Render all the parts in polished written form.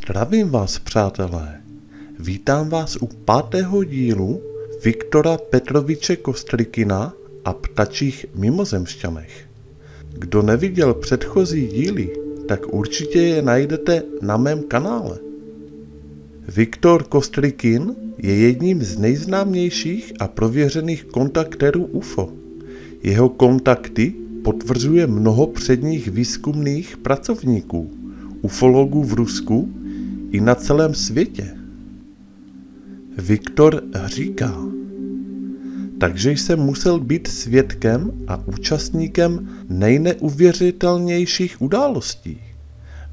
Zdravím vás, přátelé. Vítám vás u 5. dílu Viktora Petroviče Kostrikina a ptačích mimozemšťanech. Kdo neviděl předchozí díly, tak určitě je najdete na mém kanále. Viktor Kostrikin je jedním z nejznámějších a prověřených kontaktérů UFO. Jeho kontakty potvrzuje mnoho předních výzkumných pracovníků, ufologů v Rusku i na celém světě. Viktor říká: takže jsem musel být svědkem a účastníkem nejneuvěřitelnějších událostí.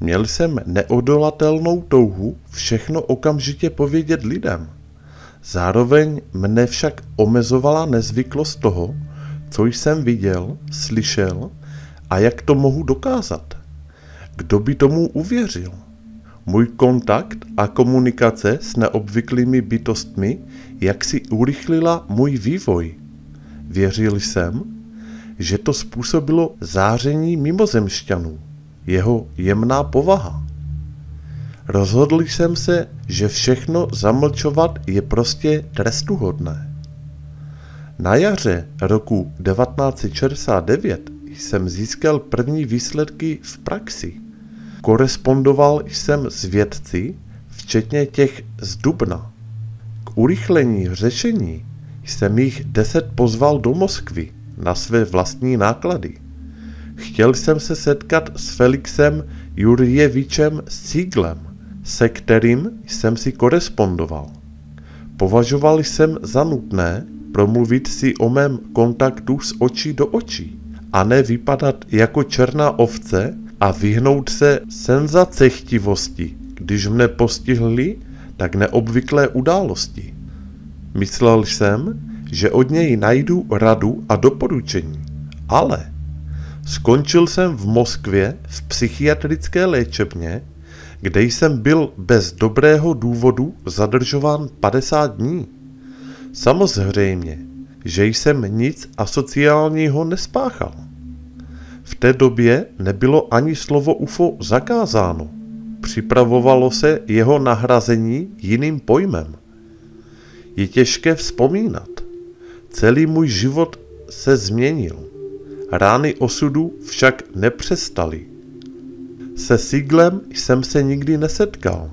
Měl jsem neodolatelnou touhu všechno okamžitě povědět lidem. Zároveň mne však omezovala nezvyklost toho, co jsem viděl, slyšel a jak to mohu dokázat. Kdo by tomu uvěřil? Můj kontakt a komunikace s neobvyklými bytostmi jaksi urychlila můj vývoj. Věřil jsem, že to způsobilo záření mimozemšťanů, jeho jemná povaha. Rozhodl jsem se, že všechno zamlčovat je prostě trestuhodné. Na jaře roku 1969 jsem získal první výsledky v praxi. Korespondoval jsem s vědci, včetně těch z dubna. K urychlení řešení jsem jich 10 pozval do Moskvy na své vlastní náklady. Chtěl jsem se setkat s Felixem Jurjevičem Sieglem, se kterým jsem si korespondoval. Považoval jsem za nutné promluvit si o mém kontaktu z očí do očí a ne vypadat jako černá ovce a vyhnout se senzacechtivosti, když mne postihly tak neobvyklé události. Myslel jsem, že od něj najdu radu a doporučení, ale skončil jsem v Moskvě v psychiatrické léčebně, kde jsem byl bez dobrého důvodu zadržován 50 dní. Samozřejmě, že jsem nic asociálního nespáchal. V té době nebylo ani slovo UFO zakázáno. Připravovalo se jeho nahrazení jiným pojmem. Je těžké vzpomínat. Celý můj život se změnil. Rány osudu však nepřestaly. Se Sieglem jsem se nikdy nesetkal.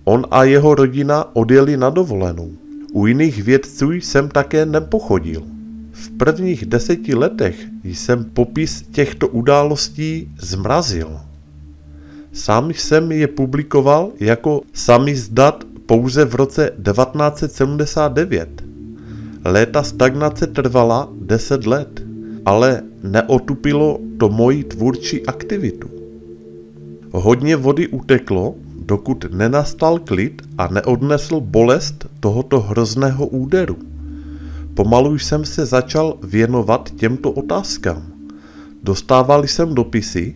On a jeho rodina odjeli na dovolenou. U jiných vědců jsem také nepochodil. V prvních 10 letech jsem popis těchto událostí zmrazil. Sám jsem je publikoval jako samizdat pouze v roce 1979. Léta stagnace trvala 10 let, ale neotupilo to moji tvůrčí aktivitu. Hodně vody uteklo, dokud nenastal klid a neodnesl bolest tohoto hrozného úderu. Pomalu jsem se začal věnovat těmto otázkám. Dostával jsem dopisy,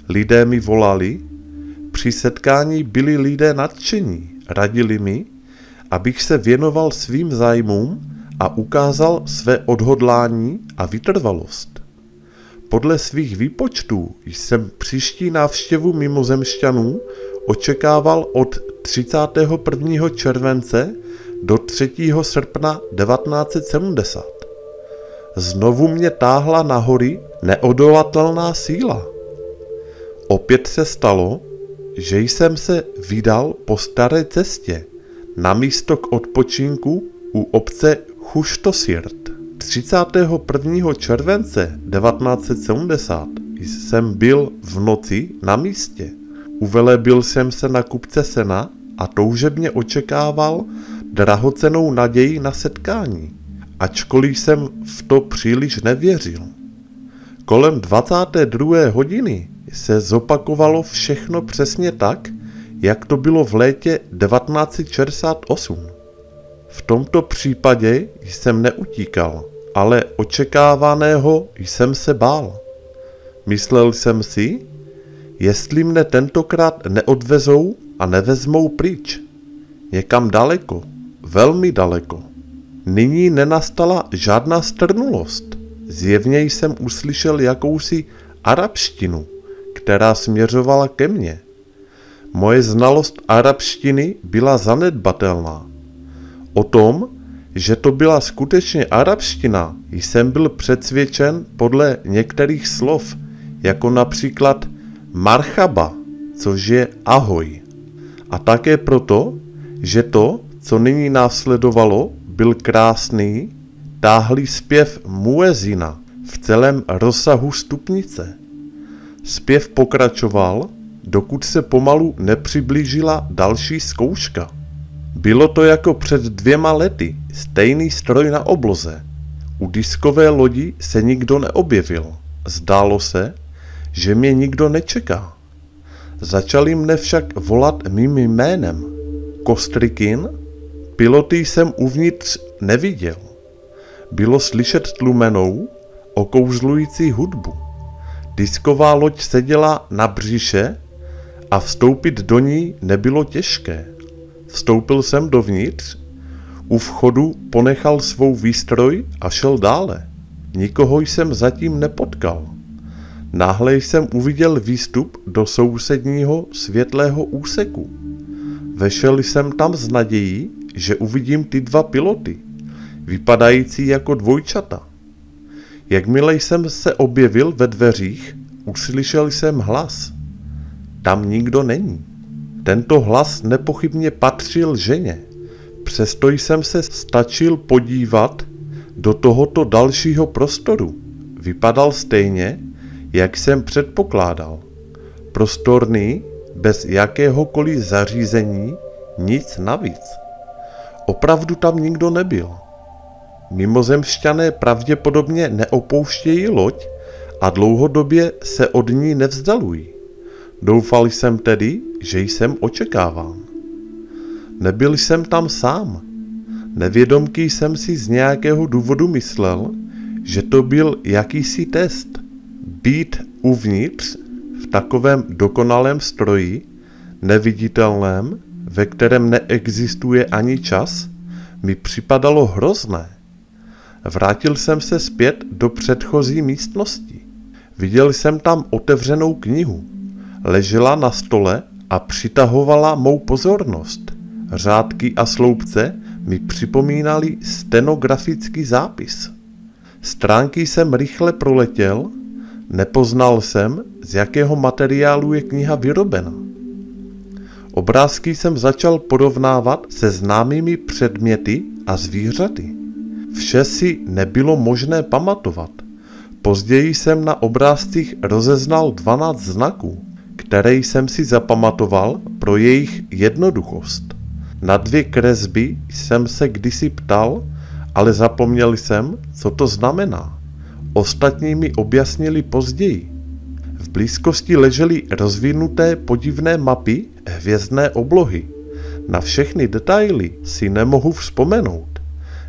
lidé mi volali, při setkání byli lidé nadšení, radili mi, abych se věnoval svým zájmům a ukázal své odhodlání a vytrvalost. Podle svých výpočtů jsem příští návštěvu mimozemšťanů očekával od 31. července do 3. srpna 1970. Znovu mě táhla na hory neodolatelná síla. Opět se stalo, že jsem se vydal po staré cestě na místo k odpočinku u obce Chuštosirt. 31. července 1970 jsem byl v noci na místě. Uvelebil jsem se na kupce sena a toužebně očekával drahocennou naději na setkání, ačkoliv jsem v to příliš nevěřil. Kolem 22. hodiny se zopakovalo všechno přesně tak, jak to bylo v létě 1968. V tomto případě jsem neutíkal, ale očekávaného jsem se bál. Myslel jsem si, jestli mne tentokrát neodvezou a nevezmou pryč. Někam daleko, velmi daleko. Nyní nenastala žádná strnulost. Zjevně jsem uslyšel jakousi arabštinu, která směřovala ke mně. Moje znalost arabštiny byla zanedbatelná. O tom, že to byla skutečně arabština, jsem byl přesvědčen podle některých slov, jako například marhaba, což je ahoj. A také proto, že to, co nyní následovalo, byl krásný, táhlý zpěv muezina v celém rozsahu stupnice. Zpěv pokračoval, dokud se pomalu nepřiblížila další zkouška. Bylo to jako před 2 lety, stejný stroj na obloze. U diskové lodi se nikdo neobjevil. Zdálo se, že mě nikdo nečeká. Začali mne však volat mým jménem. Kostrikin? Piloty jsem uvnitř neviděl. Bylo slyšet tlumenou, okouzlující hudbu. Disková loď seděla na břiše a vstoupit do ní nebylo těžké. Vstoupil jsem dovnitř, u vchodu ponechal svou výstroj a šel dále. Nikoho jsem zatím nepotkal. Náhle jsem uviděl výstup do sousedního světlého úseku. Vešel jsem tam s nadějí, že uvidím ty 2 piloty, vypadající jako dvojčata. Jakmile jsem se objevil ve dveřích, uslyšel jsem hlas. Tam nikdo není. Tento hlas nepochybně patřil ženě. Přesto jsem se stačil podívat do tohoto dalšího prostoru. Vypadal stejně, jak jsem předpokládal. Prostorný, bez jakéhokoliv zařízení, nic navíc. Opravdu tam nikdo nebyl. Mimozemšťané pravděpodobně neopouštějí loď a dlouhodobě se od ní nevzdalují. Doufal jsem tedy, že jsem očekáván. Nebyl jsem tam sám. Nevědomky jsem si z nějakého důvodu myslel, že to byl jakýsi test. Být uvnitř v takovém dokonalém stroji, neviditelném, ve kterém neexistuje ani čas, mi připadalo hrozné. Vrátil jsem se zpět do předchozí místnosti. Viděl jsem tam otevřenou knihu. Ležela na stole a přitahovala mou pozornost. Řádky a sloupce mi připomínaly stenografický zápis. Stránky jsem rychle proletěl, nepoznal jsem, z jakého materiálu je kniha vyrobena. Obrázky jsem začal porovnávat se známými předměty a zvířaty. Vše si nebylo možné pamatovat. Později jsem na obrázcích rozeznal 12 znaků, které jsem si zapamatoval pro jejich jednoduchost. Na 2 kresby jsem se kdysi ptal, ale zapomněl jsem, co to znamená. Ostatní mi objasnili později. V blízkosti ležely rozvinuté podivné mapy hvězdné oblohy. Na všechny detaily si nemohu vzpomenout.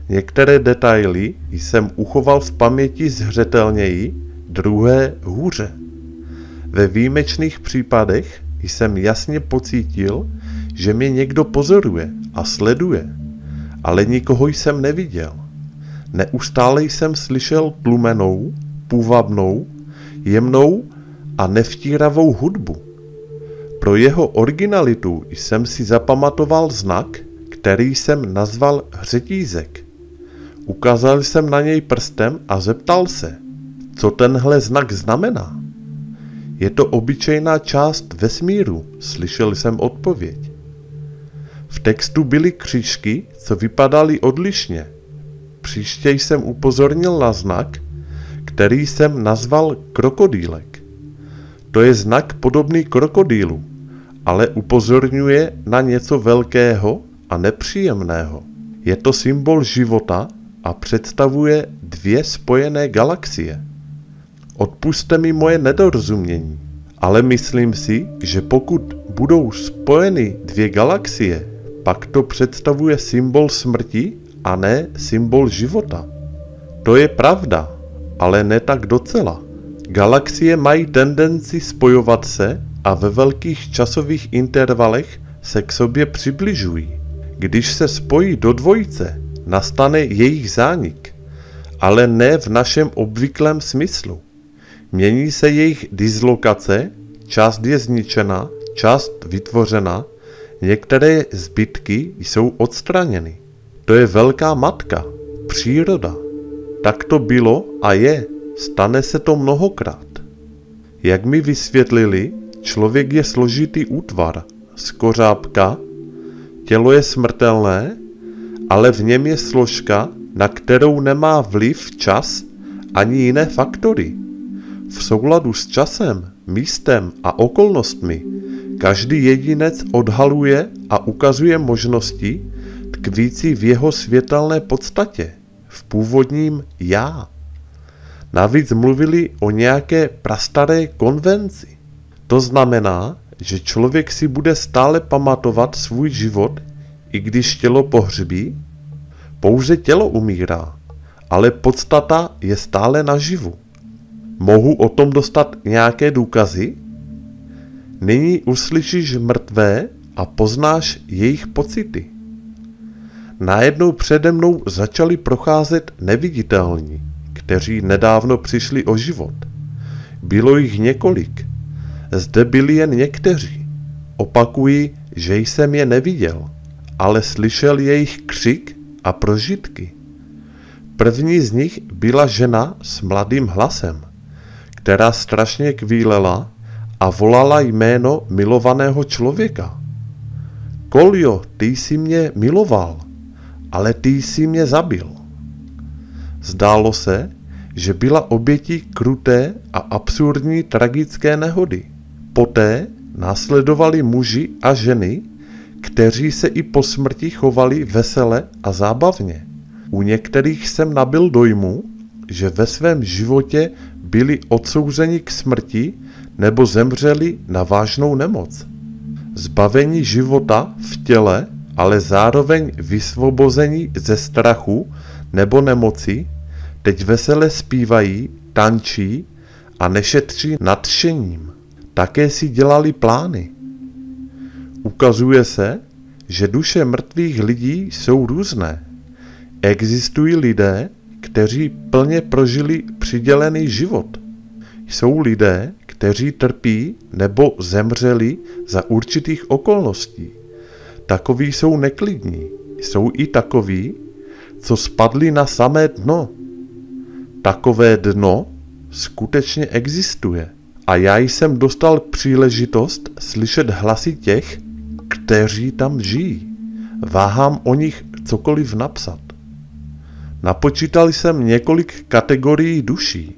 Některé detaily jsem uchoval v paměti zřetelněji, druhé hůře. Ve výjimečných případech jsem jasně pocítil, že mě někdo pozoruje a sleduje, ale nikoho jsem neviděl. Neustále jsem slyšel tlumenou, půvabnou, jemnou a nevtíravou hudbu. Pro jeho originalitu jsem si zapamatoval znak, který jsem nazval řetízek. Ukázal jsem na něj prstem a zeptal se, co tenhle znak znamená. Je to obyčejná část vesmíru, slyšel jsem odpověď. V textu byly křížky, co vypadaly odlišně. Příště jsem upozornil na znak, který jsem nazval krokodýlek. To je znak podobný krokodýlu, ale upozorňuje na něco velkého a nepříjemného. Je to symbol života a představuje 2 spojené galaxie. Odpusťte mi moje nedorozumění, ale myslím si, že pokud budou spojeny 2 galaxie, pak to představuje symbol smrti a ne symbol života. To je pravda, ale ne tak docela. Galaxie mají tendenci spojovat se a ve velkých časových intervalech se k sobě přibližují. Když se spojí do dvojice, nastane jejich zánik, ale ne v našem obvyklém smyslu. Mění se jejich dislokace, část je zničena, část vytvořena, některé zbytky jsou odstraněny. To je velká matka, příroda. Tak to bylo a je, stane se to mnohokrát. Jak mi vysvětlili, člověk je složitý útvar, skořápka, tělo je smrtelné, ale v něm je složka, na kterou nemá vliv čas ani jiné faktory. V souladu s časem, místem a okolnostmi každý jedinec odhaluje a ukazuje možnosti tkvící v jeho světelné podstatě, v původním já. Navíc mluvili o nějaké prastaré konvenci. To znamená, že člověk si bude stále pamatovat svůj život, i když tělo pohřbí. Pouze tělo umírá, ale podstata je stále naživu. Mohu o tom dostat nějaké důkazy? Nyní uslyšíš mrtvé a poznáš jejich pocity. Najednou přede mnou začali procházet neviditelní, kteří nedávno přišli o život. Bylo jich několik. Zde byli jen někteří. Opakuji, že jsem je neviděl, ale slyšel jejich křik a prožitky. První z nich byla žena s mladým hlasem, která strašně kvílela a volala jméno milovaného člověka. Koljo, ty jsi mě miloval, ale ty jsi mě zabil. Zdálo se, že byla obětí kruté a absurdní tragické nehody. Poté následovali muži a ženy, kteří se i po smrti chovali vesele a zábavně. U některých jsem nabyl dojmu, že ve svém životě byli odsouzeni k smrti nebo zemřeli na vážnou nemoc. Zbavení života v těle, ale zároveň vysvobození ze strachu nebo nemoci, teď vesele zpívají, tančí a nešetří nadšením. Také si dělali plány. Ukazuje se, že duše mrtvých lidí jsou různé. Existují lidé, kteří plně prožili přidělený život. Jsou lidé, kteří trpí nebo zemřeli za určitých okolností. Takoví jsou neklidní. Jsou i takoví, co spadli na samé dno. Takové dno skutečně existuje. A já jsem dostal příležitost slyšet hlasy těch, kteří tam žijí. Váhám o nich cokoliv napsat. Napočítal jsem několik kategorií duší.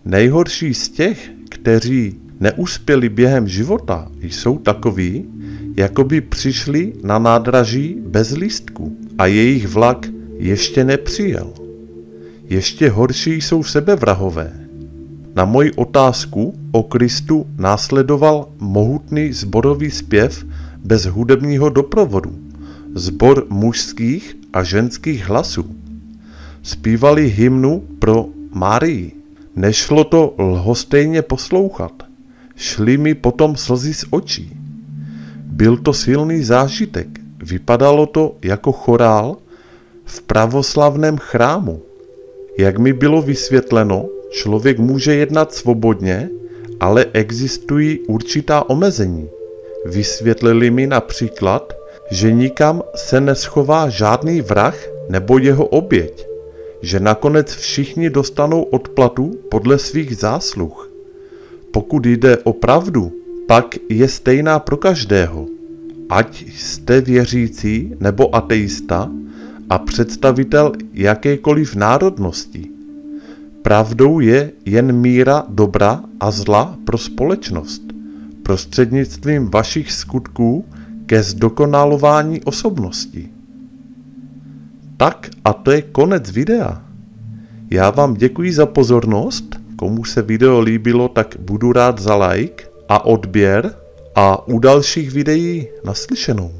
Nejhorší z těch, kteří neuspěli během života, jsou takoví, jako by přišli na nádraží bez lístku a jejich vlak ještě nepřijel. Ještě horší jsou sebevrahové. Na moji otázku o Kristu následoval mohutný sborový zpěv bez hudebního doprovodu, sbor mužských a ženských hlasů. Zpívali hymnu pro Marii. Nešlo to lhostejně poslouchat. Šly mi potom slzy z očí. Byl to silný zážitek. Vypadalo to jako chorál v pravoslavném chrámu. Jak mi bylo vysvětleno, člověk může jednat svobodně, ale existují určitá omezení. Vysvětlili mi například, že nikam se neschová žádný vrah nebo jeho oběť, že nakonec všichni dostanou odplatu podle svých zásluh. Pokud jde o pravdu, pak je stejná pro každého, ať jste věřící nebo ateista a představitel jakékoliv národnosti. Pravdou je jen míra dobra a zla pro společnost, prostřednictvím vašich skutků ke zdokonalování osobnosti. Tak a to je konec videa. Já vám děkuji za pozornost. Komu se video líbilo, tak budu rád za like a odběr a u dalších videí naslyšenou.